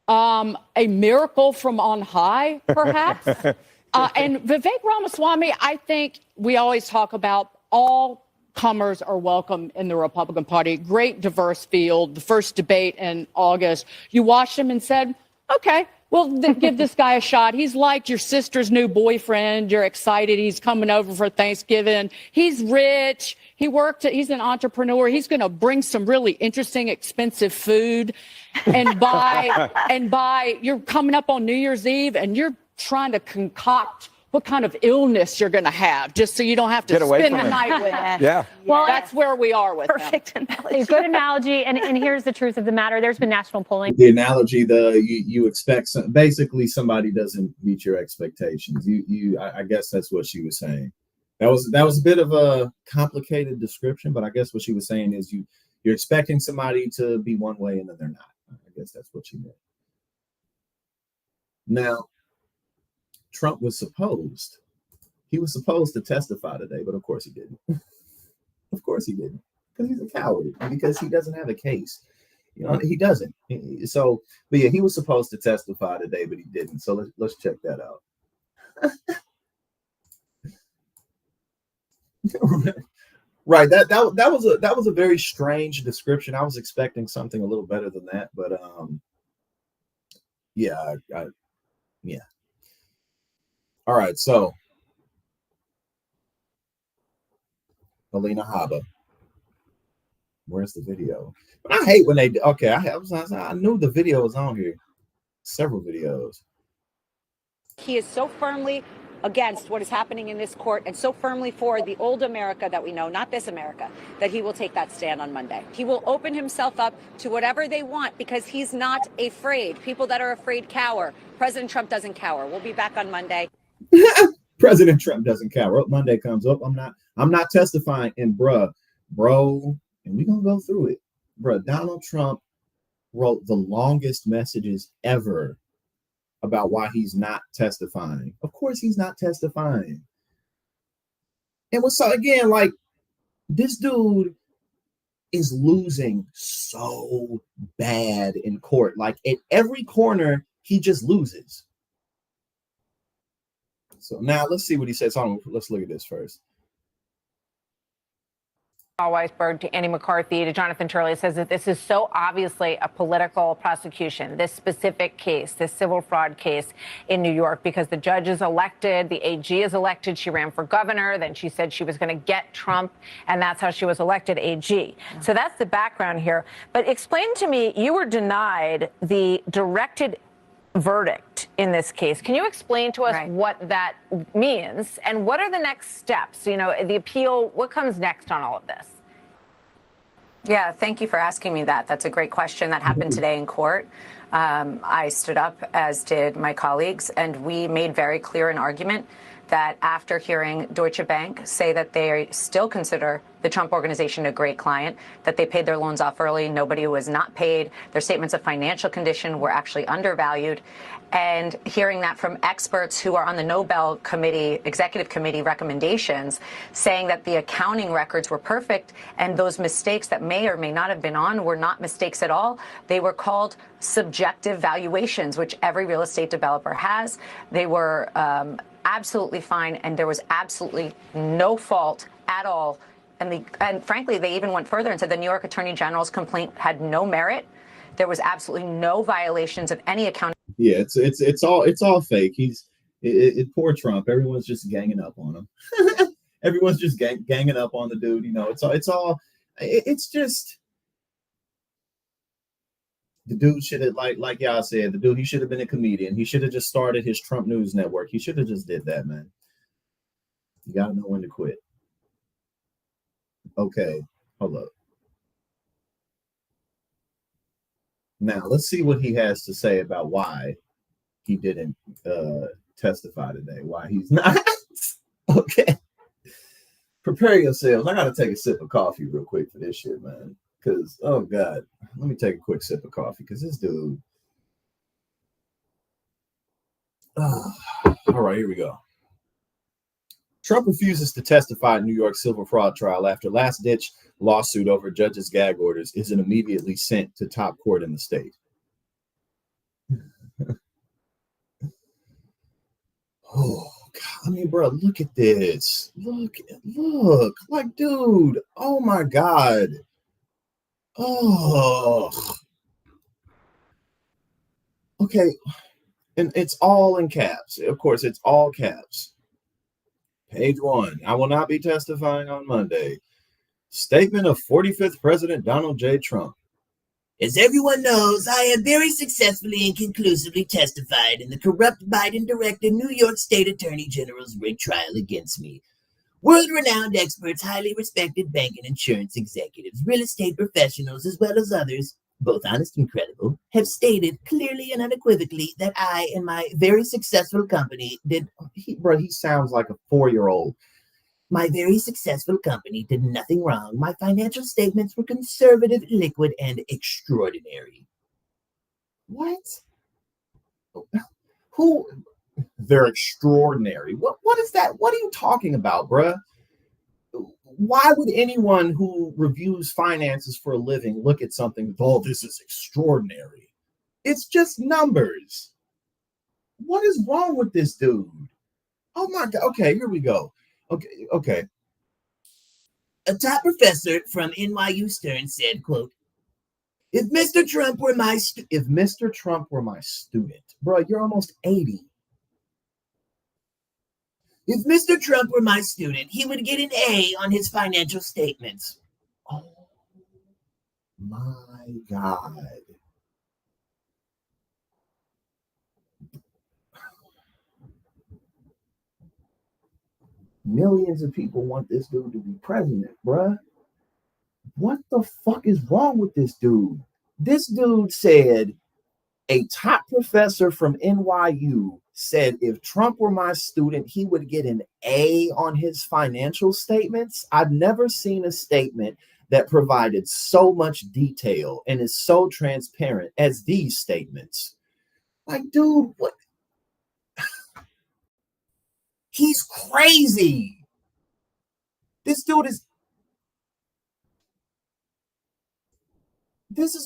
A miracle from on high, perhaps? And Vivek Ramaswamy, I think we always talk about all comers are welcome in the Republican Party. Great diverse field. The first debate in August, you watched him and said, okay, well, give this guy a shot. He's like your sister's new boyfriend. You're excited. He's coming over for Thanksgiving. He's rich. He's an entrepreneur. He's going to bring some really interesting, expensive food. And you're coming up on New Year's Eve and you're trying to concoct what kind of illness you're going to have, just so you don't have to spend the night with it. Yeah. Well, that's where we are with perfect analogy. A good analogy. And here's the truth of the matter. There's been national polling. The analogy, you expect basically somebody doesn't meet your expectations. I guess that's what she was saying. That was a bit of a complicated description, but I guess what she was saying is you're expecting somebody to be one way and then they're not. I guess that's what she meant. Now, Trump was supposed to testify today, but of course he didn't. Of course he didn't, because he's a coward, because he doesn't have a case. He doesn't. So, but yeah, he was supposed to testify today, but he didn't. So let's check that out. Right. That was a very strange description. I was expecting something a little better than that, but yeah. All right, so Alina Habba. Where's the video? I hate when they okay. I knew the video was on here. Several videos. He is so firmly against what is happening in this court and so firmly for the old America that we know, not this America, that he will take that stand on Monday. He will open himself up to whatever they want because he's not afraid. People that are afraid cower. President Trump doesn't cower. We'll be back on Monday. President Trump doesn't care. Oh, Monday comes up. I'm not testifying. And bro, and we're gonna go through it. Bro, Donald Trump wrote the longest messages ever about why he's not testifying. Of course he's not testifying. And so again, like, this dude is losing so bad in court. Like, at every corner, he just loses. So now let's see what he says. Let's look at this first. Paul Weisberg to Andy McCarthy to Jonathan Turley says that this is so obviously a political prosecution, this specific case, this civil fraud case in New York, because the judge is elected, the AG is elected, she ran for governor, then she said she was going to get Trump, and that's how she was elected AG. So that's the background here. But explain to me, you were denied the directed verdict in this case. Can you explain to us what that means and what are the next steps? You know, the appeal, what comes next on all of this? Yeah, thank you for asking me that. That's a great question that happened today in court. I stood up, as did my colleagues, and we made very clear an argument that after hearing Deutsche Bank say that they still consider the Trump Organization a great client, that they paid their loans off early, nobody was not paid, their statements of financial condition were actually undervalued, and hearing that from experts who are on the Nobel Committee, Executive Committee recommendations, saying that the accounting records were perfect and those mistakes that may or may not have been on were not mistakes at all. They were called subjective valuations, which every real estate developer has. They were absolutely fine, and there was absolutely no fault at all. And frankly, they even went further and said the New York Attorney General's complaint had no merit. There was absolutely no violations of any accounting. Yeah, it's all fake. Poor Trump. Everyone's just ganging up on him. Everyone's just ganging up on the dude. You know, it's just. The dude should have, like y'all said, he should have been a comedian. He should have just started his Trump News Network. He should have just did that, man. You gotta know when to quit. Okay, hold up. Now let's see what he has to say about why he didn't testify today. Why he's not. Okay. Prepare yourselves. I gotta take a sip of coffee real quick for this shit, man. Because, oh God, let me take a quick sip of coffee because this dude. All right, here we go. Trump refuses to testify in New York civil fraud trial after last-ditch lawsuit over judge's gag orders isn't immediately sent to top court in the state. Oh, God. I mean, bro, look at this. Look. Like, dude, oh, my God. Oh, okay. And it's all in caps. Of course, it's all caps. Page 1. I will not be testifying on Monday. Statement of 45th President Donald J. Trump. As everyone knows, I have very successfully and conclusively testified in the corrupt Biden-directed New York State Attorney General's rigged trial against me. World-renowned experts, highly respected bank and insurance executives, real estate professionals, as well as others, both honest and credible, have stated clearly and unequivocally that I and my very successful company did... He sounds like a 4-year-old. My very successful company did nothing wrong. My financial statements were conservative, liquid, and extraordinary. What? Who... They're extraordinary. What is that? What are you talking about, bruh? Why would anyone who reviews finances for a living look at something, oh, this is extraordinary? It's just numbers. What is wrong with this dude? Oh my God. Okay, here we go. Okay. A top professor from NYU Stern said, quote, if Mr. Trump were my student, bro, you're almost 80. If Mr. Trump were my student, he would get an A on his financial statements. Oh, my God. Millions of people want this dude to be president, bruh. What the fuck is wrong with this dude? This dude said a top professor from NYU said if Trump were my student, he would get an A on his financial statements. I've never seen a statement that provided so much detail and is so transparent as these statements. Like, dude, what? He's crazy. This is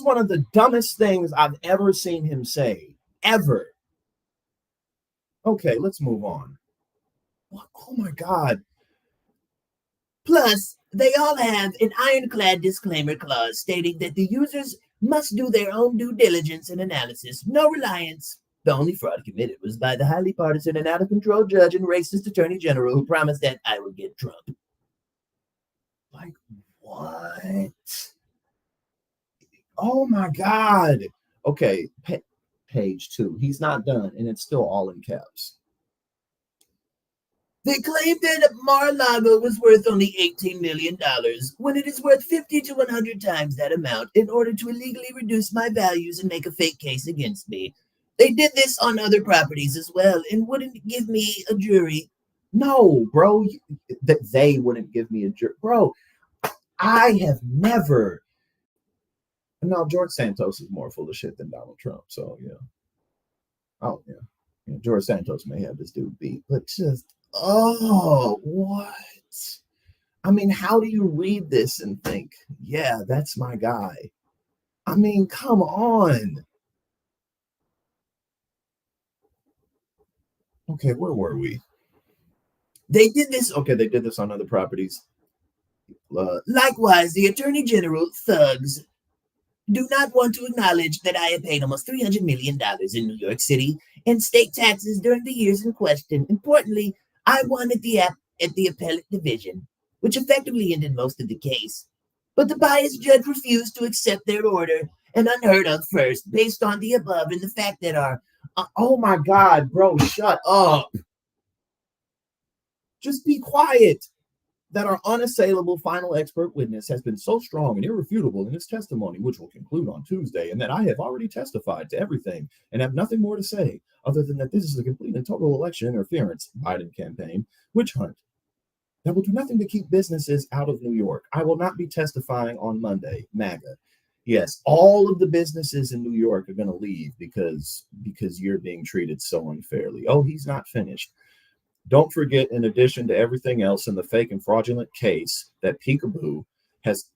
one of the dumbest things I've ever seen him say, ever. Okay, let's move on. Oh my God. Plus, they all have an ironclad disclaimer clause stating that the users must do their own due diligence and analysis. No reliance. The only fraud committed was by the highly partisan and out-of-control judge and racist attorney general who promised that I would get Trump. Like, what? Oh my God. Okay, page 2. He's not done, and it's still all in caps. They claimed that Mar-a-Lago was worth only $18 million when it is worth 50 to 100 times that amount in order to illegally reduce my values and make a fake case against me. They did this on other properties as well and wouldn't give me a jury. No, bro, they wouldn't give me a jury. Bro, I have never. No, George Santos is more full of shit than Donald Trump. So, yeah. Oh, yeah. George Santos may have this dude beat, but just, oh, what? I mean, how do you read this and think, yeah, that's my guy? I mean, come on. Okay, where were we? They did this. Okay, they did this on other properties. Likewise, the Attorney General thugs do not want to acknowledge that I have paid almost $300 million in New York City in state taxes during the years in question. Importantly, I won at the appellate division, which effectively ended most of the case. But the biased judge refused to accept their order, an unheard of first, based on the above and the fact that our... oh my God, bro, shut up. Just be quiet. That our unassailable final expert witness has been so strong and irrefutable in his testimony, which will conclude on Tuesday, and that I have already testified to everything and have nothing more to say other than that this is a complete and total election interference, Biden campaign, witch hunt that will do nothing to keep businesses out of New York. I will not be testifying on Monday, MAGA. Yes, all of the businesses in New York are going to leave because you're being treated so unfairly. Oh, he's not finished. Don't forget, in addition to everything else in the fake and fraudulent case, that Peekaboo has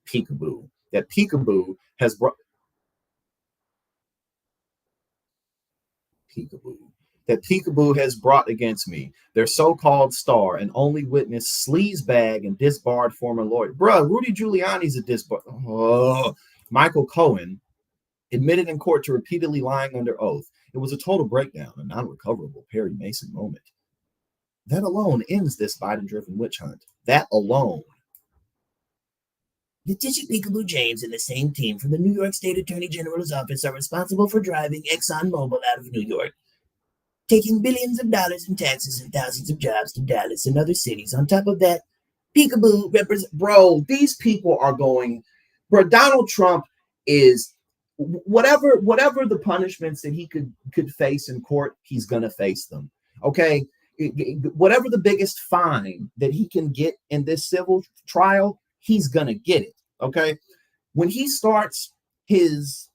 brought against me, their so-called star and only witness, sleazebag and disbarred former lawyer. Bruh, Rudy Giuliani's a disbarred. Oh, Michael Cohen admitted in court to repeatedly lying under oath. It was a total breakdown, a non-recoverable Perry Mason moment. That alone ends this Biden-driven witch hunt. That alone. Letitia Peekaboo James and the same team from the New York State Attorney General's office are responsible for driving ExxonMobil out of New York, taking billions of dollars in taxes and thousands of jobs to Dallas and other cities. On top of that, Peekaboo represents... Bro, these people are going... Bro, Donald Trump is... Whatever the punishments that he could face in court, he's going to face them. Okay? Whatever the biggest fine that he can get in this civil trial, he's gonna get it. Okay, when he starts his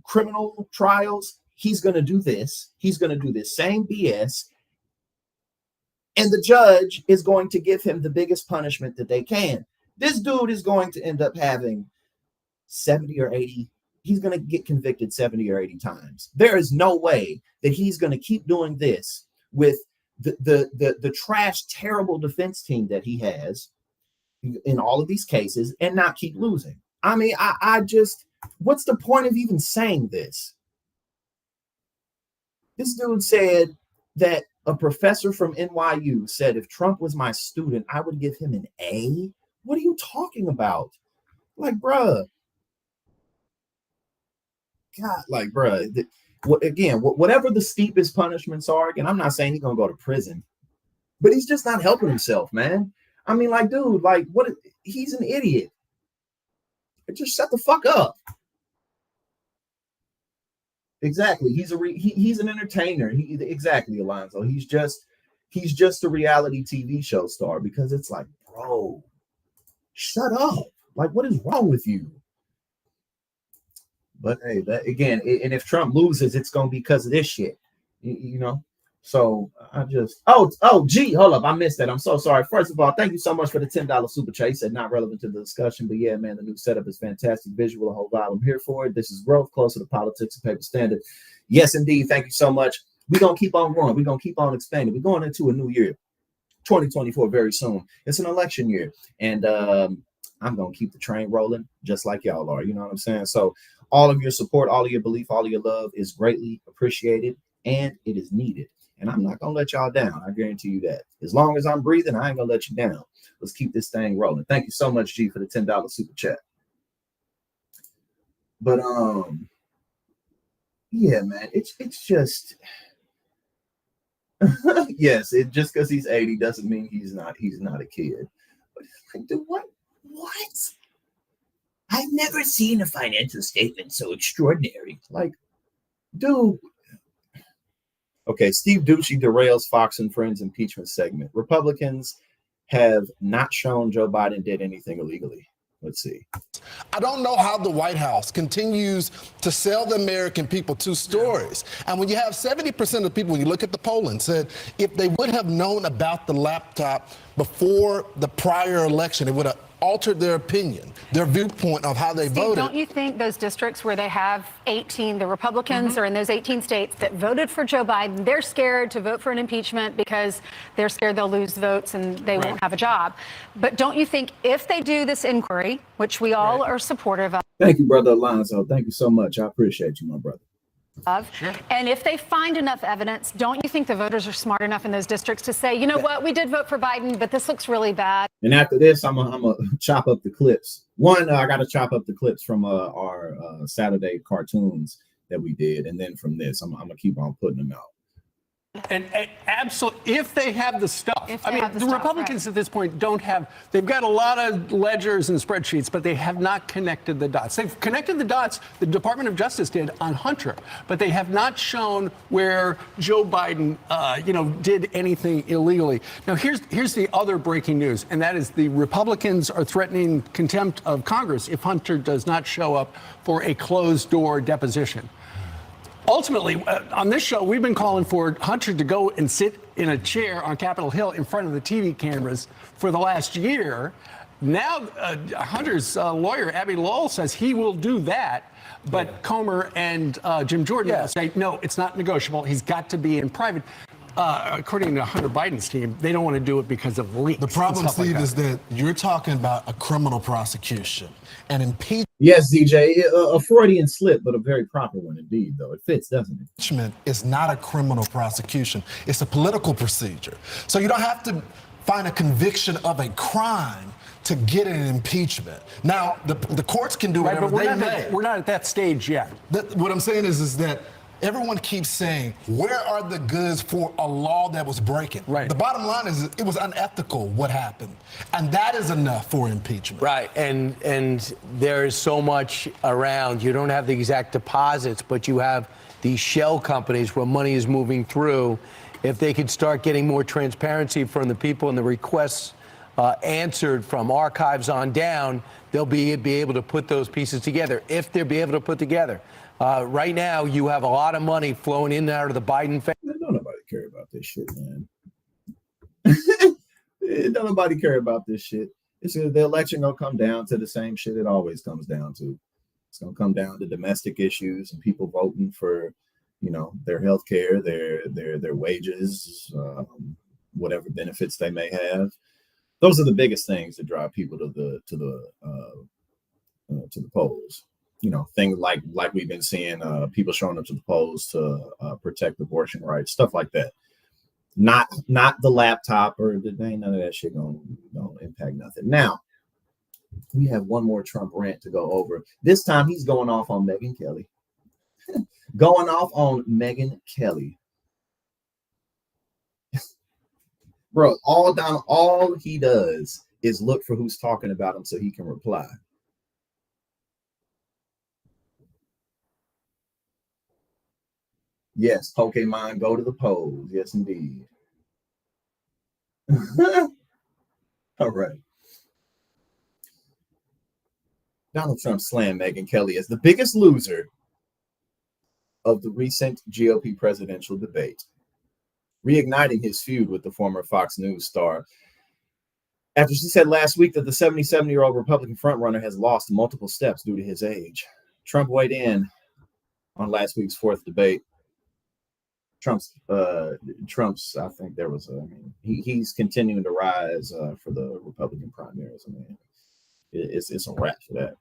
criminal trials, he's gonna do this. He's gonna do this same BS, and the judge is going to give him the biggest punishment that they can. This dude is going to end up having 70 or 80. He's gonna get convicted 70 or 80 times. There is no way that he's gonna keep doing this with the trash, terrible defense team that he has in all of these cases and not keep losing. I mean, I just, what's the point of even saying this? This dude said that a professor from NYU said if Trump was my student, I would give him an A. What are you talking about? Like, bruh. God, like, bruh. Again, whatever the steepest punishments are, again, I'm not saying he's gonna go to prison, but he's just not helping himself, man. I mean, like, dude, like, what? He's an idiot. Just shut the fuck up. Exactly. He's an entertainer. Exactly, Alonzo. He's just a reality TV show star, because it's like, bro, shut up. Like, what is wrong with you? But hey, that again, and if Trump loses, it's gonna be because of this shit. You know. So I just gee, hold up, I missed that. I'm so sorry. First of all, thank you so much for the $10 super chat. He said not relevant to the discussion, but yeah, man, the new setup is fantastic. Visual, the whole vibe. I'm here for it. This is growth, closer to politics and paper standard. Yes, indeed. Thank you so much. We're gonna keep on growing. We're gonna keep on expanding. We're going into a new year, 2024, very soon. It's an election year, and I'm gonna keep the train rolling just like y'all are. You know what I'm saying? So all of your support, all of your belief, all of your love is greatly appreciated, and it is needed. And I'm not going to let y'all down. I guarantee you that. As long as I'm breathing, I ain't going to let you down. Let's keep this thing rolling. Thank you so much, G, for the $10 super chat. But, yeah, man, it's just, yes, just because he's 80 doesn't mean he's not a kid. But it's like, dude, what? I've never seen a financial statement so extraordinary. Like, dude. Okay, Steve Ducey derails Fox and Friends impeachment segment. Republicans have not shown Joe Biden did anything illegally. Let's see. I don't know how the White House continues to sell the American people two stories. And when you have 70% of the people, when you look at the polling, said if they would have known about the laptop before the prior election, it would have altered their opinion, their viewpoint of how they voted. Don't you think those districts where they have 18, the Republicans are in those 18 states that voted for Joe Biden, they're scared to vote for an impeachment because they're scared they'll lose votes and they won't have a job. But don't you think if they do this inquiry, which we all are supportive of. Thank you, Brother Alonzo. Thank you so much. I appreciate you, my brother. And if they find enough evidence, don't you think the voters are smart enough in those districts to say, you know what, we did vote for Biden, but this looks really bad. And after this, I'm gonna chop up the clips. One, I got to chop up the clips from our Saturday cartoons that we did, and then from this, I'm gonna keep on putting them out. And absolutely, if they have the stuff. I mean, the Republicans at this point don't have, they've got a lot of ledgers and spreadsheets, but they have not connected the dots. They've connected the dots, the Department of Justice did on Hunter, but they have not shown where Joe Biden, did anything illegally. Now, here's the other breaking news, and that is the Republicans are threatening contempt of Congress if Hunter does not show up for a closed-door deposition. Ultimately, on this show, we've been calling for Hunter to go and sit in a chair on Capitol Hill in front of the TV cameras for the last year. Now, Hunter's lawyer, Abby Lowell, says he will do that. But Comer and Jim Jordan say, no, it's not negotiable. He's got to be in private. According to Hunter Biden's team, they don't want to do it because of leaks. The problem, Steve, is that you're talking about a criminal prosecution and impeachment. Yes, DJ, a Freudian slip, but a very proper one indeed, though. It fits, doesn't it? Impeachment is not a criminal prosecution. It's a political procedure. So you don't have to find a conviction of a crime to get an impeachment. Now, the courts can do whatever they may. We're not at that stage yet. What I'm saying is that everyone keeps saying, where are the goods for a law that was breaking? Right. The bottom line is it was unethical what happened. And that is enough for impeachment. Right. And there is so much around. You don't have the exact deposits, but you have these shell companies where money is moving through. If they could start getting more transparency from the people and the requests answered from archives on down, they'll be able to put those pieces together, if they'll be able to put together. Right now, you have a lot of money flowing in and out of the Biden family. Don't nobody care about this shit, man. Don't nobody care about this shit. The election gonna come down to the same shit it always comes down to. It's gonna come down to domestic issues and people voting for, their health care, their wages, whatever benefits they may have. Those are the biggest things that drive people to the polls. Things like we've been seeing, people showing up to the polls to protect abortion rights, stuff like that. Not the laptop or none of that shit gonna impact nothing. Now, we have one more Trump rant to go over. This time he's going off on Megyn Kelly. Going off on Megyn Kelly. Bro, all he does is look for who's talking about him so he can reply. Yes, Pokemon, go to the polls. Yes, indeed. All right. Donald Trump slammed Megyn Kelly as the biggest loser of the recent GOP presidential debate, reigniting his feud with the former Fox News star. After she said last week that the 77-year-old Republican frontrunner has lost multiple steps due to his age, Trump weighed in on last week's fourth debate. Trump's, I think there was, he's continuing to rise for the Republican primaries. I mean, it's a wrap for that.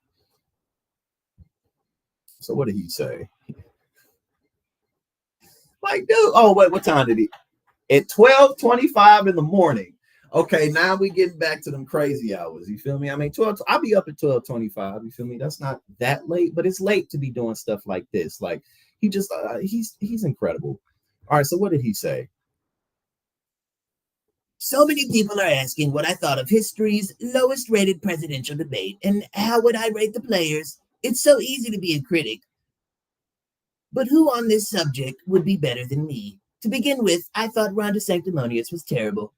So what did he say? Like, dude, oh, wait, what time did he? At 12:25 in the morning. Okay, now we getting back to them crazy hours. You feel me? I mean, 12. I'll be up at 12:25. You feel me? That's not that late, but it's late to be doing stuff like this. Like, he just, he's incredible. All right, so what did he say? So many people are asking what I thought of history's lowest rated presidential debate and how would I rate the players. It's so easy to be a critic. But who on this subject would be better than me? To begin with, I thought Ron DeSanctimonious was terrible,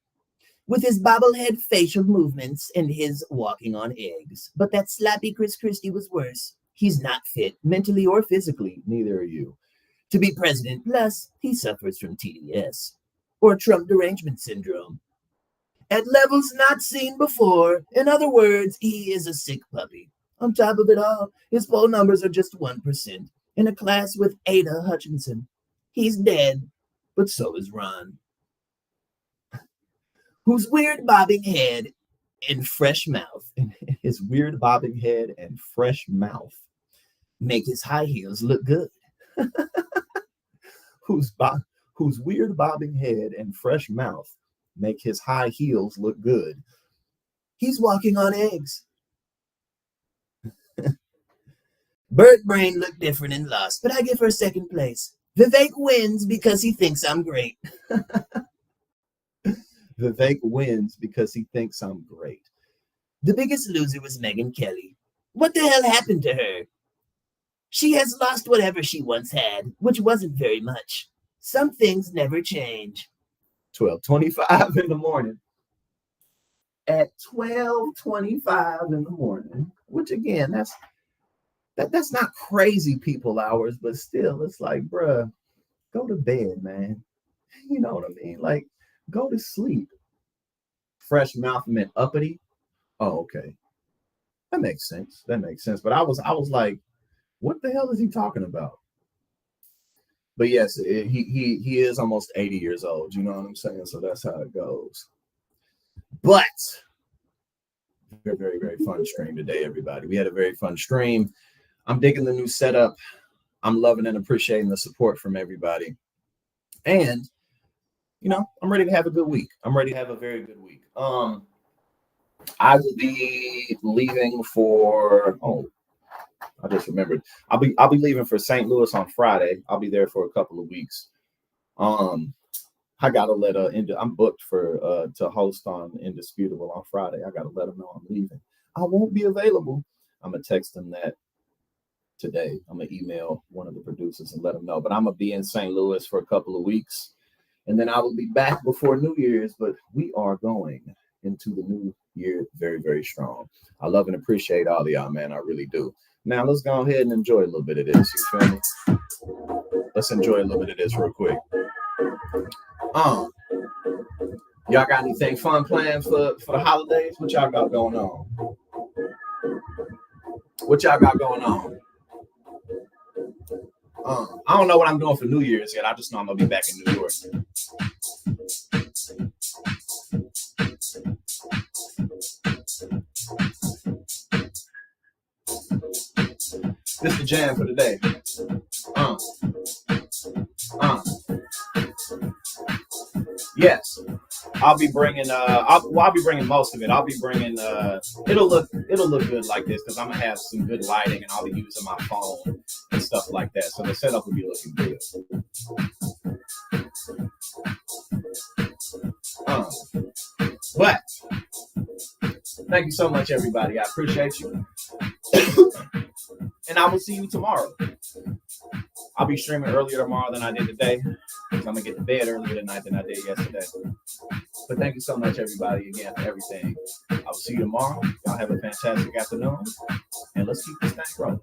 with his bobblehead facial movements and his walking on eggs. But that slappy Chris Christie was worse. He's not fit, mentally or physically, neither are you, to be president. Plus, he suffers from TDS, or Trump derangement syndrome, at levels not seen before. In other words, he is a sick puppy. On top of it all, his poll numbers are just 1%, in a class with Ada Hutchinson. He's dead, but so is Ron, whose weird bobbing head and fresh mouth, his weird bobbing head and fresh mouth make his high heels look good. whose weird bobbing head and fresh mouth make his high heels look good. He's walking on eggs. Bert Brain looked different and lost, but I give her second place. Vivek wins because he thinks I'm great. Vivek wins because he thinks I'm great. The biggest loser was Megyn Kelly. What the hell happened to her? She has lost whatever she once had, which wasn't very much. Some things never change. 12:25 in the morning. At 12:25 in the morning, which again, that's not crazy people hours, but still, it's like, bruh, go to bed, man. You know what I mean? Like, go to sleep. Fresh mouth meant uppity. Oh, okay. That makes sense. But I was like, what the hell is he talking about? But yes, he is almost 80 years old. You know what I'm saying? So that's how it goes. But very, very, very fun stream today, everybody. We had a very fun stream. I'm digging the new setup. I'm loving and appreciating the support from everybody. And, you know, I'm ready to have a good week. I'm ready to have a very good week. I will be leaving for, I just remembered. I'll be leaving for St. Louis on Friday. I'll be there for a couple of weeks. I gotta let I'm booked for to host on Indisputable on Friday. I gotta let them know I'm leaving. I won't be available. I'm gonna text them that today. I'm gonna email one of the producers and let them know. But I'm gonna be in St. Louis for a couple of weeks, and then I will be back before New Year's. But we are going into the new year very, very strong. I love and appreciate all of y'all, man. I really do. Now let's go ahead and enjoy a little bit of this. You feel me? Let's enjoy a little bit of this real quick. Y'all got anything fun planned for the holidays? What y'all got going on? I don't know what I'm doing for New Year's yet. I just know I'm gonna be back in New York. This is the jam for today. Yes, I'll be bringing. I'll be bringing most of it. I'll be bringing. It'll look good like this because I'm gonna have some good lighting and I'll be using my phone and stuff like that. So the setup will be looking good. But thank you so much, everybody. I appreciate you, and I will see you tomorrow. I'll be streaming earlier tomorrow than I did today, because I'm gonna get to bed earlier tonight than I did yesterday. But thank you so much, everybody, again, for everything. I'll see you tomorrow. Y'all have a fantastic afternoon, and let's keep this thing rolling.